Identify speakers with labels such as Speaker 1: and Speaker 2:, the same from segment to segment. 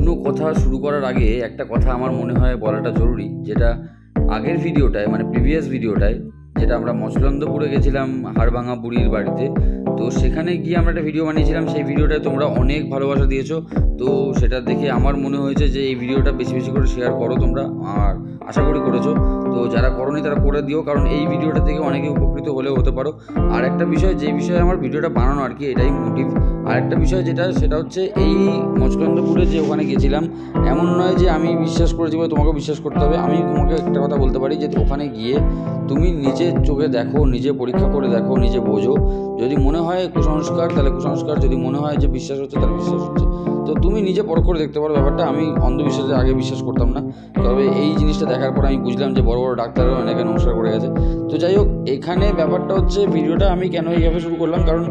Speaker 1: অন্য কথা শুরু করার আগে একটা কথা আমার মনে হয় বলাটা জরুরি, যেটা আগের ভিডিওটায় মানে প্রিভিয়াস ভিডিওটায় যেটা আমরা মচলন্দপুরে গেছিলাম হাড়ভাঙা বুড়ির বাড়িতে, তো সেখানে গিয়ে আমরা একটা ভিডিও বানিয়েছিলাম। সেই ভিডিওটায় তোমরা অনেক ভালোবাসা দিয়েছো, তো সেটা দেখে আমার মনে হয়েছে যে এই ভিডিওটা বেশি বেশি করে শেয়ার করো তোমরা, আর আশা করি করেছো। তো যারা করোনি তারা করে দিও, কারণ এই ভিডিওটা থেকে অনেকে উপকৃত হলেও হতে পারো। আর একটা বিষয়, যে বিষয়ে আমার ভিডিওটা বানানো আর কি, এটাই মোটিভ। আর একটা বিষয় সেটা হচ্ছে এই মচলন্দপুরে যে ওখানে গেছিলাম, এমন নয় যে আমি বিশ্বাস করেছি বলে তোমাকেও বিশ্বাস করতে হবে। আমি তোমাকে একটা কথা বলতে পারি যে ওখানে গিয়ে তুমি নিজের চোখে দেখো, নিজে পরীক্ষা করে দেখো, নিজে বোঝো। যদি মনে হয় কুসংস্কার তাহলে কুসংস্কার, যদি মনে হয় যে বিশ্বাস হচ্ছে তাহলে বিশ্বাস হচ্ছে। তো তুমি নিজে পরখ করে দেখতে পারো ব্যাপারটা। আমি অন্ধবিশ্বাসে আগে বিশ্বাস করতাম না, তবে এই জিনিসটা দেখার পর আমি বুঝলাম যে বড় বড় ডাক্তাররা অনেকে নমস্কার করে গেছে। তো যাই হোক, এখানে ব্যাপারটা হচ্ছে ভিডিওটা আমি কেন এইভাবে শুরু করলাম, কারণ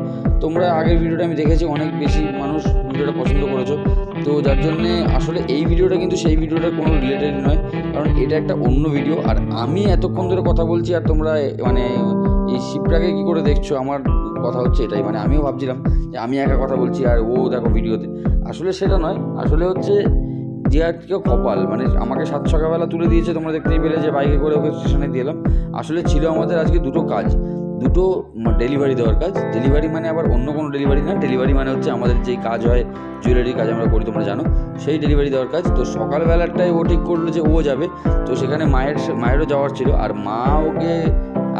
Speaker 1: তোমরা আগের ভিডিওটা আমি দেখেছি অনেক বেশি মানুষ ভিডিওটা পছন্দ করেছো। তো যার জন্যে আসলে এই ভিডিওটা কিন্তু সেই ভিডিওটার কোনো রিলেটেড নয়, কারণ এটা একটা অন্য ভিডিও। আর আমি এতক্ষণ ধরে কথা বলছি আর তোমরা মানে এই শিবটাকে কী করে দেখছো, আমার কথা হচ্ছে এটাই। মানে আমিও ভাবছিলাম যে আমি একা কথা বলছি আর ও দেখো ভিডিওতে, আসলে সেটা নয়। আসলে হচ্ছে যে আজকে কপাল, মানে আমাকে 7 সকালবেলা তুলে দিয়েছে, তোমরা দেখতেই পেলে যে বাইকে করে ওকে স্টেশনে দিয়ে এলাম। আসলে ছিল আমাদের আজকে দুটো কাজ, দুটো ডেলিভারি দেওয়ার কাজ। ডেলিভারি মানে আবার অন্য কোনো ডেলিভারি না, ডেলিভারি মানে হচ্ছে আমাদের যেই কাজ হয়, জুয়েলারির কাজ আমরা করি তোমরা জানো, সেই ডেলিভারি দেওয়ার কাজ। তো সকালবেলাটাই ও ঠিক করলো যে ও যাবে, তো সেখানে মায়েরও যাওয়ার ছিল, আর মা ওকে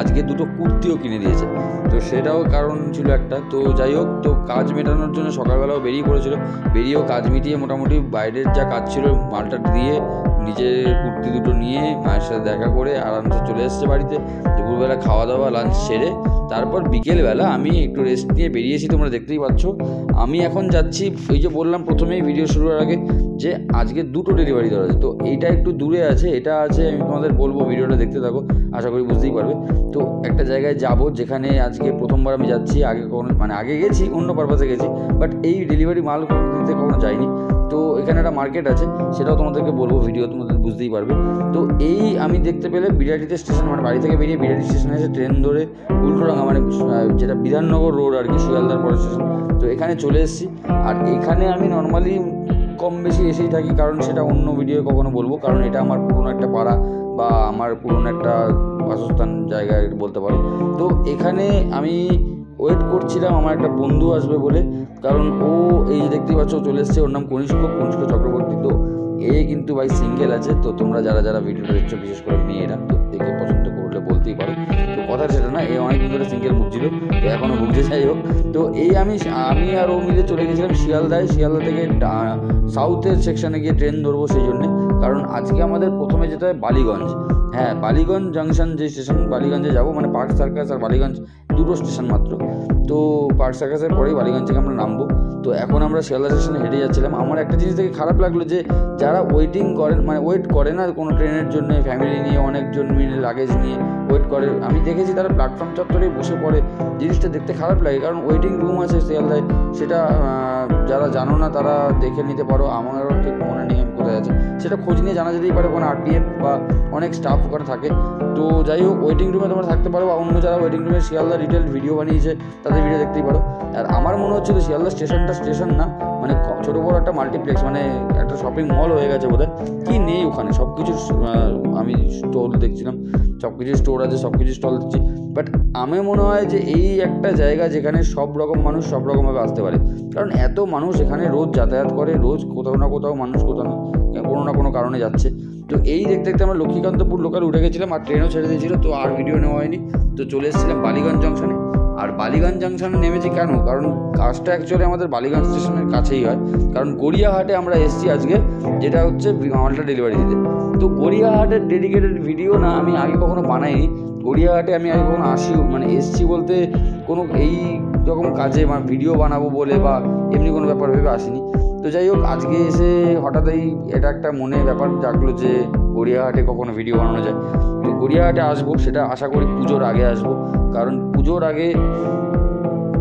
Speaker 1: আজকে দুটো কুর্তিও কিনে দিয়েছে, তো সেটাও কারণ ছিল একটা। তো যাই হোক, তো কাজ মেটানোর জন্য সকালবেলাও বেরিয়ে পড়েছিল, বেরিয়েও কাজ মিটিয়ে মোটামুটি বাইরের যা কাজ ছিল মালটা দিয়ে নিজের কুর্তি দুটো নিয়ে মায়ের সাথে দেখা করে আরামসে চলে এসছে বাড়িতে। দুপুরবেলা খাওয়া দাওয়া লাঞ্চ সেরে তারপর বিকেলবেলা আমি একটু রেস্ট নিয়ে বেরিয়েছি, তোমরা দেখতেই পাচ্ছ। আমি এখন যাচ্ছি, ওই যে বললাম প্রথমেই ভিডিও শুরুর আগে যে আজকে দুটো ডেলিভারি দেওয়া আছে। তো এইটা একটু দূরে আছে, এটা আছে, আমি তোমাদের বলবো, ভিডিওটা দেখতে থাকো, আশা করি বুঝতেই পারবে। তো একটা জায়গায় যাব যেখানে আজকে প্রথমবার আমি যাচ্ছি। আগে কখনো মানে আগে গেছি, অন্য পারপাসে গেছি, বাট এই ডেলিভারি মাল দিতে কখনো যাইনি। তো এখানে একটা মার্কেট আছে, সেটাও তোমাদেরকে বলবো, ভিডিও তোমাদের বুঝতেই পারবে। তো এই আমি দেখতে পেলে বিরাটিতে স্টেশন, মানে বাড়ি থেকে বেরিয়ে বিরাটি স্টেশনে এসে ট্রেন ধরে উল্টোডাঙ্গা, মানে যেটা বিধাননগর রোড আর কি, শিয়ালদার পরের স্টেশন, তো এখানে চলে এসেছি। আর এখানে আমি নর্মালি কম বেশি এসেই থাকি, কারণ সেটা অন্য ভিডিও কখনো বলবো, কারণ এটা আমার পুরনো একটা পাড়া বা আমার পুরনো একটা বাসস্থান জায়গায় বলতে পারো। তো এখানে আমি ওয়েট করছিলাম আমার একটা বন্ধু আসবে বলে, কারণ ও এই যে দেখতেই পাচ্ছ চলে এসছে, ওর নাম কনিষ্ক চক্রবর্তী। তো এ কিন্তু ভাই সিঙ্গেল আছে। তো তোমরা যারা যারা ভিডিওটা দেখছো, বিশেষ করে মেয়েরা, তো দেখে পছন্দ করলে বলতেই পারো। তো কথা সেটা না, এ অনেকদিন ধরে সিঙ্গেল ভুগছিল, তো এখনও ভুগছে। যাই হোক, তো এই আমি আর ও মিলে চলে গেছিলাম শিয়ালদা থেকে সাউথের সেকশনে গিয়ে ট্রেন ধরবো সেই জন্যে, কারণ আজকে আমাদের প্রথমে যেতে হয় বালিগঞ্জ। হ্যাঁ, বালিগঞ্জ জাংশন যে স্টেশন, বালিগঞ্জে যাবো, মানে পার্ক সার্কাস আর বালিগঞ্জ দুটো স্টেশন মাত্র। তো পার্ক সার্কাসের পরেই বালিগঞ্জ থেকে আমরা নামবো। তো এখন আমরা শিয়ালদা স্টেশনে হেঁটে যাচ্ছিলাম। আমার একটা জিনিস দেখে খারাপ লাগলো যে যারা ওয়েট করে না কোনো ট্রেনের জন্য, ফ্যামিলি নিয়ে অনেকজন মিলে লাগেজ নিয়ে ওয়েট করে, আমি দেখেছি তারা প্ল্যাটফর্ম চত্বরেই বসে পড়ে। জিনিসটা দেখতে খারাপ লাগে, কারণ ওয়েটিং রুম আছে শিয়ালদায়, সেটা যারা জানো না তারা দেখে নিতে পারো। আমারও ঠিক মনে নেই আমি কোথায় আছে, সেটা খোঁজ নিয়ে জানা যেতেই পারে, কোনো আরপিএফ বা অনেক স্টাফ ওখানে থাকে। তো যাই হোক, ওয়েটিং রুমে তোমরা থাকতে পারো, বা অন্য যারা ওয়েটিং রুমে শিয়ালদা ডিটেল ভিডিও বানিয়েছে তাদের ভিডিও দেখতেই পারো। আর আমার মনে হচ্ছে যে শিয়ালদা স্টেশনটা স্টেশন না, মানে ছোটো বড়ো একটা মাল্টিপ্লেক্স, মানে একটা শপিং মল হয়ে গেছে বোধহয়। কি নেই ওখানে, সব কিছু আমি স্টোর দেখছিলাম, সব কিছু স্টোর আছে, সব কিছু স্টল দিচ্ছি। বাট আমার মনে হয় যে এই একটা জায়গা যেখানে সব রকম মানুষ সব রকমভাবে আসতে পারে, কারণ এত মানুষ এখানে রোজ যাতায়াত করে, রোজ কোথাও না কোথাও মানুষ কোনো না কোনো কারণে যাচ্ছে। তো এই দেখতে দেখতে আমরা লক্ষ্মীকান্তপুর লোকাল উঠে গেছিলাম, আর ট্রেনও ছেড়ে দিয়েছিল, তো আর ভিডিও নেওয়া হয়নি। তো চলে এসেছিলাম বালিগঞ্জ জংশনে। আর বালিগঞ্জ জংশনে নেমেছি কেন, কারণ কাজটা অ্যাকচুয়ালি আমাদের বালিগঞ্জ স্টেশনের কাছেই হয়, কারণ গড়িয়াহাটে আমরা এসেছি আজকে, যেটা হচ্ছে মালটা ডেলিভারি দিতে। তো গড়িয়াহাটের ডেডিকেটেড ভিডিও না আমি আগে কখনো বানাইনি। গড়িয়াহাটে আমি আগে কখনো মানে এসছি বলতে কোনো এই রকম কাজে মানে ভিডিও বানাবো বলে বা এমনি কোনো ব্যাপার ভেবে আসিনি। তো যাই হোক, আজকে এসে হঠাৎই এটা একটা মনে ব্যাপার জাগলো যে গড়িয়াহাটে কখনো ভিডিও বানানো যায়। তো গড়িয়াহাটে আসবো, সেটা আশা করি পুজোর আগে আসবো, কারণ পুজোর আগে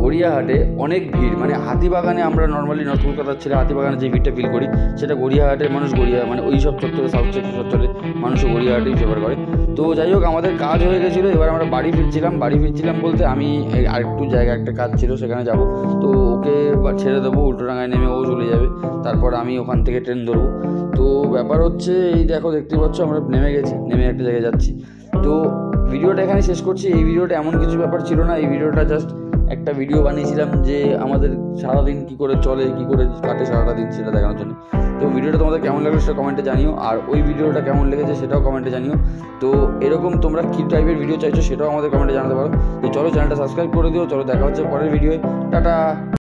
Speaker 1: গড়িয়াহাটে অনেক ভিড়। মানে হাতিবাগানে আমরা নর্মালি নর্থ কলকাতার ছেলে হাতিবাগানে যে ভিড়টা ফিল করি, সেটা গড়িয়াহাটের মানুষ মানে ওই সব চত্বরে, সাউথ সেক্টর চত্বরে মানুষও গড়িয়াহাটেই ফেভার করে। তো যাই হোক, আমাদের কাজ হয়ে গেছিলো, এবার আমরা বাড়ি ফিরছিলাম বলতে আমি আরেকটু জায়গা একটা কাজ ছিল সেখানে যাব। তো ওকে ছেড়ে দেবো, উল্টোডাঙায় নেমে ও চলে যাবে, তারপর আমি ওখান থেকে ট্রেন ধরবো। তো ব্যাপার হচ্ছে এই দেখো, দেখতে পাচ্ছ আমরা নেমে গেছি, নেমে একটা জায়গায় যাচ্ছি। তো ভিডিওটা এখানে শেষ করছি। এই ভিডিওটা এমন কিছু ব্যাপার ছিল না, এই ভিডিওটা জাস্ট একটা ভিডিও বানিয়েছিলাম যে আমাদের সারাদিন কী করে চলে, কী করে কাটে সারাটা দিন, সেটা দেখানোর জন্য। তো ভিডিওটা তোমাদের কেমন লাগলো সেটা কমেন্টে জানিও, আর ওই ভিডিওটা কেমন লেগেছে সেটাও কমেন্টে জানিও। তো এরকম তোমরা কী টাইপের ভিডিও চাইছো সেটাও আমাদের কমেন্টে জানাতে পারো। তো চলো, চ্যানেলটা সাবস্ক্রাইব করে দিও। চলো, দেখা হচ্ছে পরের ভিডিওয়। টাটা।